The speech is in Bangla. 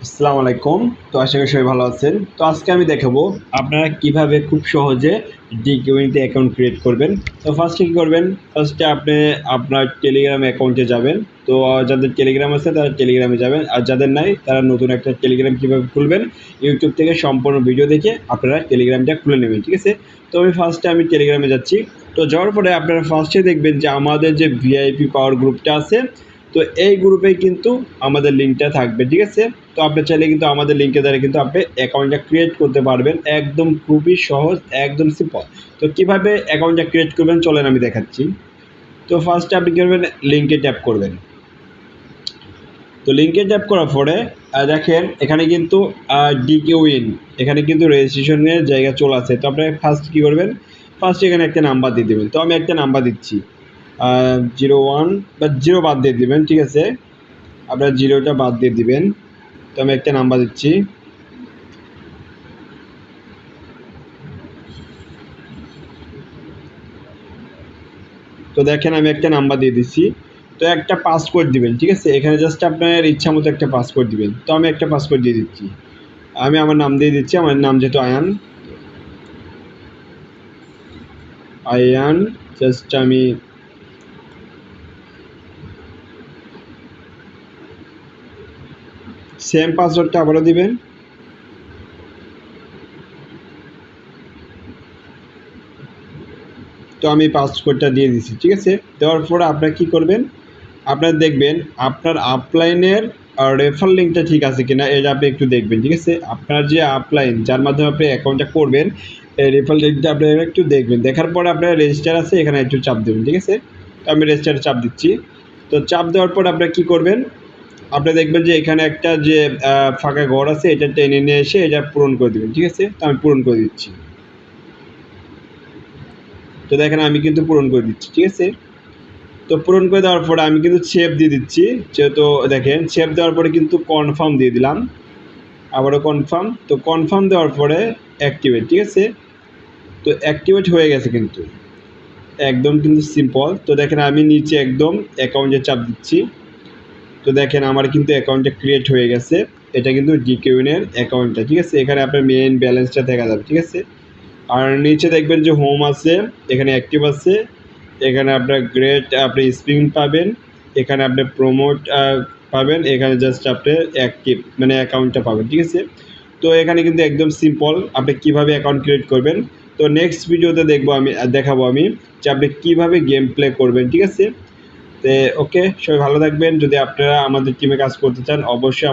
আসসালামু আলাইকুম। তো আশা করি সবাই ভালো আছেন। তো আজকে আমি দেখাবো আপনারা কিভাবে খুব সহজে ডিকিউইতে অ্যাকাউন্ট ক্রিয়েট করবেন। তো ফার্স্টে কি করবেন? ফার্স্টে আপনি আপনার টেলিগ্রাম অ্যাকাউন্টে যাবেন। তো যাদের টেলিগ্রাম আছে তারা টেলিগ্রামে যাবেন। আর যাদের নাই তারা নতুন একটা টেলিগ্রাম কিভাবে খুলবেন ইউটিউব থেকে সম্পূর্ণ ভিডিও দেখে আপনারা টেলিগ্রামটা খুলে নেবেন। ঠিক আছে? তো আমি টেলিগ্রামে যাচ্ছি। তো যাওয়ার পরে আপনারা ফার্স্টে দেখবেন যে আমাদের যে ভিআইপি পাওয়ার গ্রুপটা আছে, তো এই গ্রুপে কিন্তু আমাদের লিঙ্কটা থাকবে। ঠিক আছে? তো আপনি চাইলে কিন্তু আমাদের লিঙ্কের দ্বারা কিন্তু আপনি অ্যাকাউন্টটা ক্রিয়েট করতে পারবেন। একদম খুবই সহজ, একদম সিম্পল। তো কিভাবে অ্যাকাউন্টটা ক্রিয়েট করবেন চলেন আমি দেখাচ্ছি। তো ফার্স্টে আপনি কি করবেন, লিঙ্কে ট্যাপ করবেন। তো লিঙ্কে ট্যাপ করার পরে দেখেন এখানে কিন্তু ডিকিউইন এখানে কিন্তু রেজিস্ট্রেশনের জায়গা চলে আসে। তো আপনি ফার্স্ট কী করবেন, ফার্স্ট এখানে একটা নাম্বার দিয়ে দেবেন। তো আমি একটা নাম্বার দিচ্ছি 01 বা 0 বাদ দিয়ে দিবেন। ঠিক আছে, আপনার 0টা বাদ দিয়ে দিবেন। তো আমি একটা নাম্বার দিচ্ছি। তো দেখেন আমি একটা নাম্বার দিয়ে দিচ্ছি। তো একটা পাসওয়ার্ড দিবেন। ঠিক আছে, এখানে জাস্ট আপনার ইচ্ছা মতো একটা পাসওয়ার্ড দিবেন। তো আমি একটা পাসওয়ার্ড দিয়ে দিচ্ছি। আমি আমার নাম দিয়ে দিচ্ছি। আমার নাম যেহেতু আয়ান, জাস্ট আমি সেম পাসওয়ার্ডটা আবারও দিবেন। তো আমি পাসওয়ার্ডটা দিয়ে দিচ্ছি। ঠিক আছে, দেওয়ার পরে আপনারা কী করবেন, আপনারা দেখবেন আপনার আপলাইনের রেফার লিঙ্কটা ঠিক আছে কিনা এটা আপনি একটু দেখবেন। ঠিক আছে, আপনার যে আপলাইন যার মাধ্যমে আপনি অ্যাকাউন্টটা করবেন এই রেফার লিঙ্কটা আপনারা একটু দেখবেন। দেখার পরে আপনার রেজিস্টার আছে এখানে একটু চাপ দেবেন। ঠিক আছে, তো আমি রেজিস্টারে চাপ দিচ্ছি। তো চাপ দেওয়ার পর আপনারা কী করবেন, আপনি দেখবেন যে এখানে একটা যে ফাঁকা ঘর আছে এটা টেনে নিয়ে এসে এটা পূরণ করে দেবেন। ঠিক আছে, তো আমি পূরণ করে দিচ্ছি। তো দেখেন আমি কিন্তু পূরণ করে দিচ্ছি। ঠিক আছে, তো পূরণ করে দেওয়ার পরে আমি কিন্তু সেভ দিয়ে দিচ্ছি। যেহেতু দেখেন সেভ দেওয়ার পরে কিন্তু কনফার্ম দিয়ে দিলাম, আবারও কনফার্ম। তো কনফার্ম দেওয়ার পরে অ্যাক্টিভেট। ঠিক আছে, তো অ্যাক্টিভেট হয়ে গেছে কিন্তু একদম কিন্তু সিম্পল। তো দেখেন আমি নিচে একদম অ্যাকাউন্টে চাপ দিচ্ছি। তো দেখেন আমার কিন্তু অ্যাকাউন্টটা ক্রিয়েট হয়ে গেছে। এটা কিন্তু ডিকিউইনের অ্যাকাউন্টটা। ঠিক আছে, এখানে আপনার মেইন ব্যালেন্সটা দেখা যাবে। ঠিক আছে, আর নিচে দেখবেন যে হোম আছে, এখানে অ্যাক্টিভ আছে, এখানে আপনার গ্রেড আপনি স্পিন পাবেন, এখানে আপনি প্রমোট পাবেন, এখানে জাস্ট আপনি অ্যাক্টিভ মানে অ্যাকাউন্টটা পাবেন। ঠিক আছে, তো এখানে কিন্তু একদম সিম্পল আপনি কীভাবে অ্যাকাউন্ট ক্রিয়েট করবেন। তো নেক্সট ভিডিওতে দেখাবো আমি যে আপনি কীভাবে গেম প্লে করবেন। ঠিক আছে, তো ওকে, সবাই ভালো থাকবেন। যদি আপনারা আমাদের টিমে কাজ করতে চান অবশ্যই